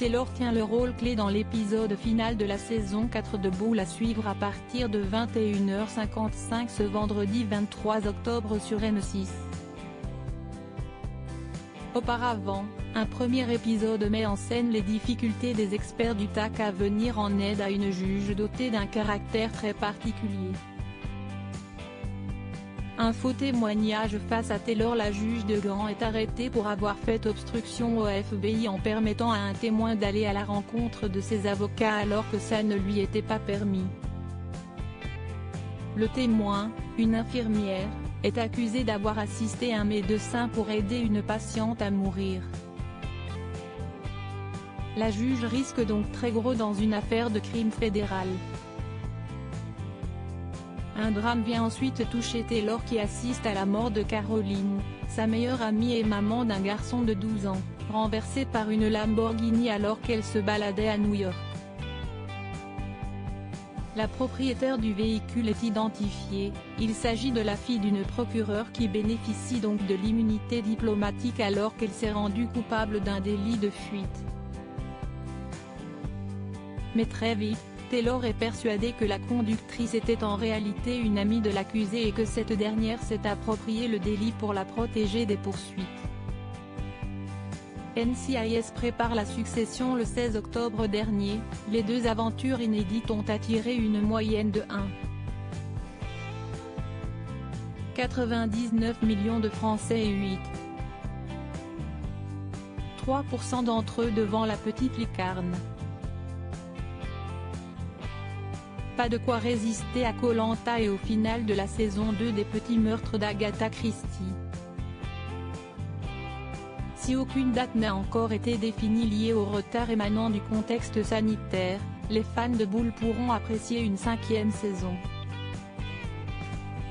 Taylor tient le rôle clé dans l'épisode final de la saison 4 de Boule à suivre à partir de 21h55 ce vendredi 23 octobre sur M6. Auparavant, un premier épisode met en scène les difficultés des experts du TAC à venir en aide à une juge dotée d'un caractère très particulier. Un faux témoignage face à Taylor. La juge de Gand est arrêtée pour avoir fait obstruction au FBI en permettant à un témoin d'aller à la rencontre de ses avocats alors que ça ne lui était pas permis. Le témoin, une infirmière, est accusé d'avoir assisté un médecin pour aider une patiente à mourir. La juge risque donc très gros dans une affaire de crime fédéral. Un drame vient ensuite toucher Taylor qui assiste à la mort de Caroline, sa meilleure amie et maman d'un garçon de 12 ans, renversé par une Lamborghini alors qu'elle se baladait à New York. La propriétaire du véhicule est identifiée, il s'agit de la fille d'une procureure qui bénéficie donc de l'immunité diplomatique alors qu'elle s'est rendue coupable d'un délit de fuite. Mais très vite, Taylor est persuadée que la conductrice était en réalité une amie de l'accusée et que cette dernière s'est approprié le délit pour la protéger des poursuites. NCIS prépare la succession. Le 16 octobre dernier, les deux aventures inédites ont attiré une moyenne de 1,99 million de Français et 8,3% d'entre eux devant La Petite Licarne. Pas de quoi résister à Koh-Lanta et au final de la saison 2 des Petits Meurtres d'Agatha Christie. Si aucune date n'a encore été définie liée au retard émanant du contexte sanitaire, les fans de Boule pourront apprécier une 5e saison.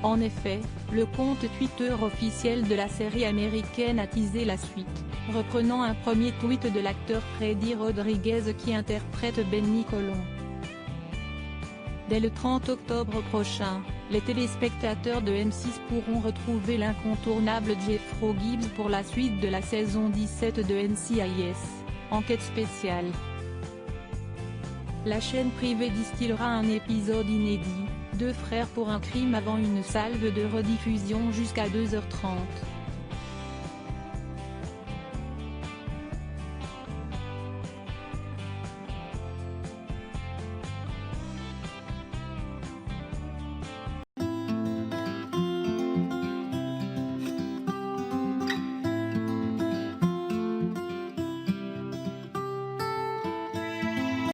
En effet, le compte Twitter officiel de la série américaine a teasé la suite, reprenant un premier tweet de l'acteur Freddy Rodriguez qui interprète Benny Colon. Dès le 30 octobre prochain, les téléspectateurs de M6 pourront retrouver l'incontournable Jeffro Gibbs pour la suite de la saison 17 de NCIS, Enquête spéciale. La chaîne privée distillera un épisode inédit, Deux frères pour un crime avant une salve de rediffusion jusqu'à 2h30.